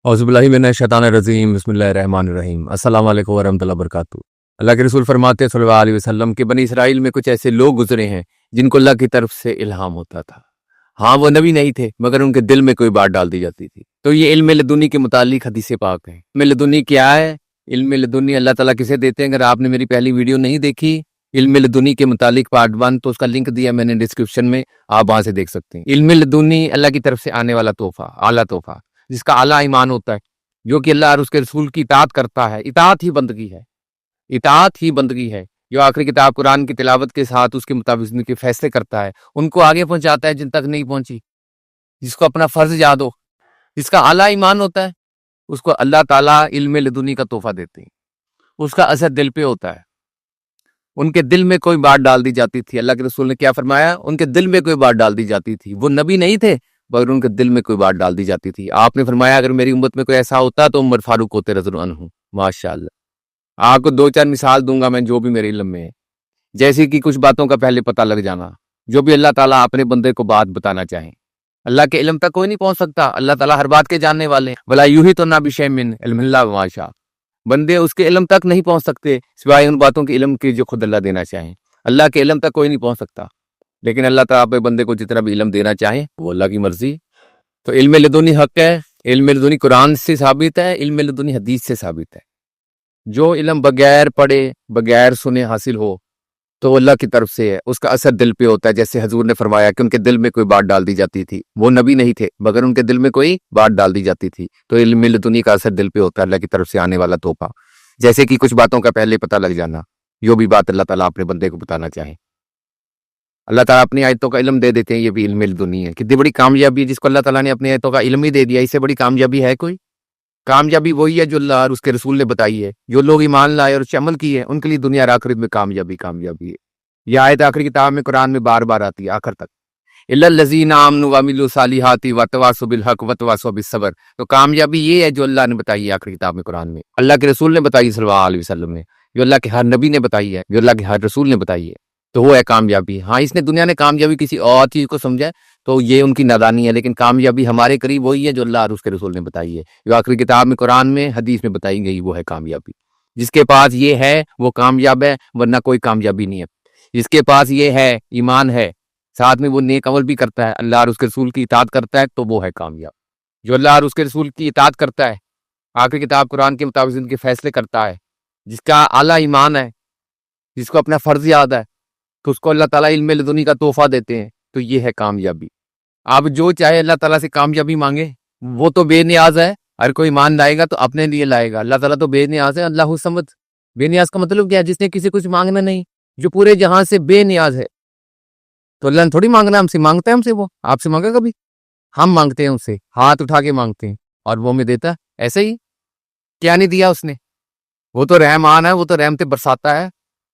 औज़ुबिल्लाहि मिनश्शैतानिर्रजीम बिस्मिल्लाहिर्रहमानिर्रहीम अस्सलाम वालेकुम वरहमतुल्लाहि वबरकातुहू। अल्लाह के रसूल फरमाते हैं सल्लल्लाहु अलैहि वसल्लम कि बनी इसराइल में कुछ ऐसे लोग गुजरे हैं जिनको अल्लाह की तरफ से इल्हाम होता था। हाँ, वो नबी नहीं थे मगर उनके दिल में कोई बात डाल दी जाती थी। तो ये इल्म लदुनी के मुतालिक हदीस पाक है। इल्म लदुनी क्या है? इल्म लदुनी अल्लाह ताला किसे देते हैं? अगर आपने मेरी पहली वीडियो नहीं देखी इल्म लदुनी के मुतालिक पार्ट 1 तो उसका लिंक दिया मैंने डिस्क्रिप्शन में, आप वहां से देख सकते हैं। इल्म लदुनी अल्लाह की तरफ से आने वाला तोहफा, आला तोहफा, जिसका आला ईमान होता है, जो कि अल्लाह और उसके रसूल की इताअत करता है। इताअत ही बंदगी है, इताअत ही बंदगी है। जो आखिरी किताब कुरान की तिलावत के साथ उसके मुताबिक जिंदगी के फैसले करता है, उनको आगे पहुंचाता है जिन तक नहीं पहुंची, जिसको अपना फर्ज याद हो, जिसका आला ईमान होता है, उसको अल्लाह ताला इल्म लदुनी का तोहफा देते हैं। उसका असर दिल पे होता है। उनके दिल में कोई बात डाल दी जाती थी। अल्लाह के रसूल ने क्या फरमाया? उनके दिल में कोई बात डाल दी जाती थी। वो नबी नहीं थे मगर उनके दिल में कोई बात डाल दी जाती थी। आपने फरमाया अगर मेरी उम्मत में कोई ऐसा होता तो उमर फारूक होते रज़ियल्लाहु अन्हु। माशाअल्लाह। आपको 2-4 मिसाल दूंगा मैं जो भी मेरे इल्म में है। जैसे कि कुछ बातों का पहले पता लग जाना, जो भी अल्लाह ताला अपने बंदे को बात बताना चाहे। अल्लाह के इल्म तक कोई नहीं पहुंच सकता। अल्लाह ताला हर बात के जानने वाले हैं। वला यूही तो ना बिशै मिन इल्मिल्लाह व मा शा। बंदे उसके इल्म तक नहीं पहुंच सकते सिवाय उन बातों के इल्म के जो खुद अल्लाह देना चाहे। अल्लाह के इल्म तक कोई नहीं पहुंच सकता, लेकिन अल्लाह ताला अपने बंदे को जितना भी इल्म देना चाहे वो अल्लाह की मर्जी। तो इल्म लदुनी हक है। इल्म लदुनी कुरान से साबित है, इल्म लदुनी हदीस से साबित है। जो इल्म बगैर पढ़े बगैर सुने हासिल हो तो अल्लाह की तरफ से है, उसका असर दिल पे होता है। जैसे हजूर ने फरमाया कि उनके दिल में कोई बात डाल दी जाती थी। वो नबी नहीं थे मगर उनके दिल में कोई बात डाल दी जाती थी। तो इल्म लदुनी का असर दिल पे होता है, अल्लाह की तरफ से आने वाला तोहफा। जैसे कि कुछ बातों का पहले पता लग जाना, जो भी बात अल्लाह ताला अपने बंदे को बताना चाहे। अल्लाह ताला अपनी आयतों का इल्म दे देते हैं, ये भी इल्म लदुनी है। कितनी बड़ी कामयाबी है जिसको अल्लाह ताला ने अपनी आयतों का इल्म ही दे दिया। इससे बड़ी कामयाबी है कोई? कामयाबी वही है जो अल्लाह और उसके रसूल ने बताई है। जो लोग ईमान लाए और उस अमल किए उनके लिए दुनिया और आखिरत में कामयाबी कामयाबी है। यह आयत आखिरी किताब में कुरान में बार बार आती है आखिर तक। इल्लल्लज़ीना आमनु व अमिलु सालिहाति व तवासौ बिल हक व तवासौ बिस सब्र। तो कामयाबी ये है जो अल्लाह ने बताई है आखिरी किताब में कुरान में, अल्लाह के रसूल ने बताई सल्लल्लाहु अलैहि वसल्लम ने, जो अल्लाह के हर नबी ने बताई है, जो अल्लाह के हर रसूल ने बताई है। तो वो है कामयाबी। हाँ, इसने दुनिया ने कामयाबी किसी और चीज को समझा तो ये उनकी नादानी है, लेकिन कामयाबी हमारे करीब वही है जो अल्लाह और उसके रसूल ने बताई है, जो आखिरी किताब में कुरान में हदीस में बताई गई, वो है कामयाबी। जिसके पास ये है वो कामयाब है, वरना कोई कामयाबी नहीं है। जिसके पास ये है, ईमान है, साथ में वो नेक अमल भी करता है, अल्लाह और उसके रसूल की इताअत करता है, तो वो है कामयाब। जो अल्लाह और उसके रसूल की इताअत करता है, आखिरी किताब कुरान के मुताबिक जिंदगी फैसले करता है, जिसका आला ईमान है, जिसको अपना फर्ज याद है, तो उसको अल्लाह ताला इल्म लदुनी का तोहफा देते हैं। तो ये है कामयाबी। आप जो चाहे अल्लाह ताला से कामयाबी मांगे, वो तो बेनियाज है। हर कोई ईमान लाएगा तो अपने लिए लाएगा। अल्लाह ताला तो बेनियाज है, अल्लाह समद। बेनियाज का मतलब क्या है? जिसने किसी कुछ मांगना नहीं, जो पूरे जहां से बेनियाज है। तो अल्लाह ने थोड़ी मांगना हमसे, मांगता है हमसे? वो आपसे मांगा कभी? हम मांगते हैं उससे, हाथ उठा के मांगते हैं और वो हमें देता है। ऐसे ही क्या नहीं दिया उसने? वो तो रहमान है, वो तो रहमतें बरसाता है।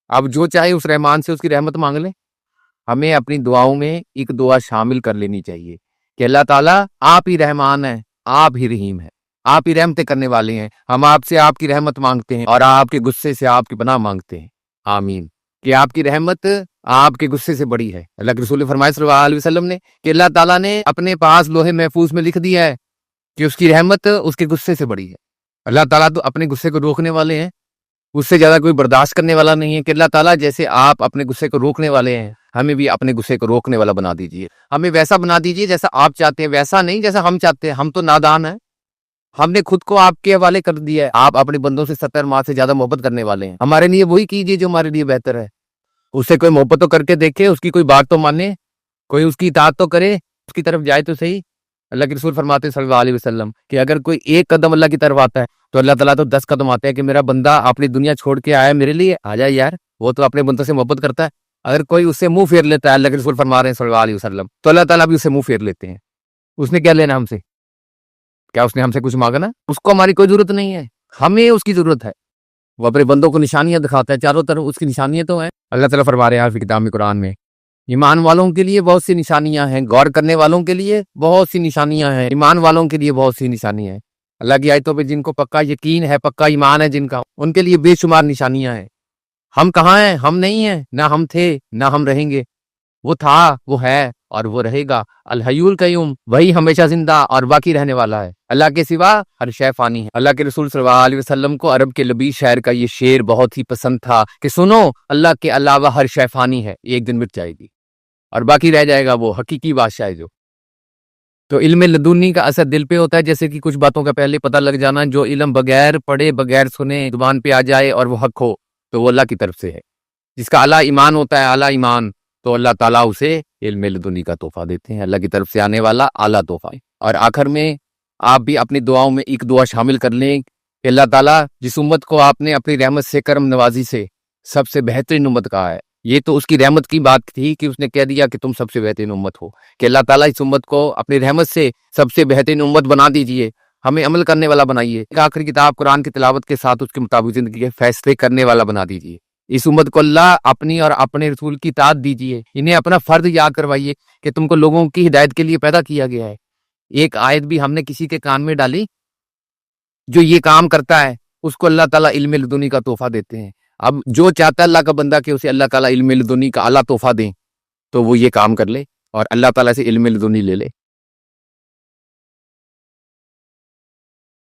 अब जो चाहे उस रहमान से उसकी रहमत मांग ले। हमें अपनी दुआओं में एक दुआ शामिल कर लेनी चाहिए कि अल्लाह ताला आप ही रहमान है, आप ही रहीम है, आप ही रहमतें करने वाले हैं। हम आपसे आपकी रहमत मांगते हैं और आपके गुस्से से आपकी पनाह मांगते हैं। आमीन। कि आपकी रहमत आपके गुस्से से बड़ी है। अल्लाह के रसूल ने फरमाया सल्लल्लाहु अलैहि वसल्लम ने कि अल्लाह ताला ने अपने पास लोहे महफूज में लिख दिया है कि उसकी रहमत उसके गुस्से से बड़ी है। अल्लाह ताला तो अपने गुस्से को रोकने वाले हैं, उससे ज्यादा कोई बर्दाश्त करने वाला नहीं है। कि अल्लाह ताला जैसे आप अपने गुस्से को रोकने वाले हैं, हमें भी अपने गुस्से को रोकने वाला बना दीजिए। हमें वैसा बना दीजिए जैसा आप चाहते हैं, वैसा नहीं जैसा हम चाहते हैं। हम तो नादान हैं, हमने खुद को आपके हवाले कर दिया है। आप अपने बंदों से 70 माह से ज्यादा मोहब्बत करने वाले हैं। हमारे लिए वही कीजिए जो हमारे लिए बेहतर है। उससे कोई मोहब्बत तो करके देखे, उसकी कोई बात तो माने, कोई उसकी इताअत तो करे, उसकी तरफ जाए तो सही। अल्लाह के रसूल फरमाते हैं सल्लल्लाहु अलैहि वसल्लम कि अगर कोई एक कदम अल्लाह की तरफ आता है तो अल्लाह ताला तो 10 कदम आते हैं कि मेरा बंदा अपनी दुनिया छोड़ के आया है मेरे लिए, आ जाए यार। वो तो अपने बंदों से मोहब्बत करता है। अगर कोई उससे मुंह फेर लेता है, अल्लाह के रसूल फरमा रहे हैं सल्लल्लाहु अलैहि वसल्लम, तो अल्लाह ताला भी उससे मुंह फेर लेते हैं। उसने क्या लेना हमसे? क्या उसने हमसे कुछ मांगना? उसको हमारी कोई जरूरत नहीं है, हमें उसकी जरूरत है। वो अपने बंदों को निशानियां दिखाता है, चारों तरफ उसकी निशानियां तो हैं। अल्लाह ताला फरमा रहे हैं किताब में कुरान में, ईमान वालों के लिए बहुत सी निशानियां हैं, गौर करने वालों के लिए बहुत सी निशानियां हैं, ईमान वालों के लिए बहुत सी निशानियां हैं। अल्लाह की आयतों पे जिनको पक्का यकीन है, पक्का ईमान है जिनका, उनके लिए बेशुमार निशानियां हैं। हम कहाँ हैं? हम नहीं हैं, ना हम थे ना हम रहेंगे। वो था, वो है और वो रहेगा। अल हय्युल कय्यूम, वही हमेशा जिंदा और बाकी रहने वाला है। اللہ کے سوا ہر شے فانی ہے۔ اللہ کے رسول صلی اللہ علیہ وسلم کو عرب کے لبی شاعر کا یہ شعر بہت ہی پسند تھا کہ سنو اللہ کے علاوہ ہر شے فانی ہے، ایک دن مٹ جائے گی اور باقی رہ جائے گا وہ حقیقی بادشاہ جو۔ تو علم لدنی کا اثر دل پہ ہوتا ہے، جیسے کہ کچھ باتوں کا پہلے پتہ لگ جانا، جو علم بغیر پڑھے بغیر سنے زبان پہ آ جائے اور وہ حق ہو تو وہ اللہ کی طرف سے ہے۔ جس کا اعلیٰ ایمان ہوتا ہے، اعلیٰ ایمان، تو اللہ تعالیٰ اسے علم لدنی کا تحفہ دیتے ہیں، اللہ کی طرف سے آنے والا اعلیٰ تحفہ ہے۔ اور آخر میں آپ بھی اپنی دعاؤں میں ایک دعا شامل کر لیں کہ اللہ تعالیٰ جس امت کو آپ نے اپنی رحمت سے کرم نوازی سے سب سے بہترین امت کہا ہے، یہ تو اس کی رحمت کی بات تھی کہ اس نے کہہ دیا کہ تم سب سے بہترین امت ہو، کہ اللہ تعالیٰ اس امت کو اپنی رحمت سے سب سے بہترین امت بنا دیجئے، ہمیں عمل کرنے والا بنائیے، آخری کتاب قرآن کی تلاوت کے ساتھ اس کے مطابق زندگی کے فیصلے کرنے والا بنا دیجئے۔ اس امت کو اللہ اپنی اور اپنے رسول کی اطاعت دیجئے، انہیں اپنا فرض یاد کروائیے کہ تم کو لوگوں کی ہدایت کے لیے پیدا کیا گیا ہے۔ ایک آیت بھی ہم نے کسی کے کان میں ڈالی جو یہ کام کرتا ہے، اس کو اللہ تعالیٰ علم لدنی کا تحفہ دیتے ہیں۔ اب جو چاہتا ہے اللہ کا بندہ کہ اسے اللہ تعالیٰ علم لدنی کا اعلیٰ تحفہ دیں تو وہ یہ کام کر لے اور اللہ تعالیٰ سے علم لدنی لے لے۔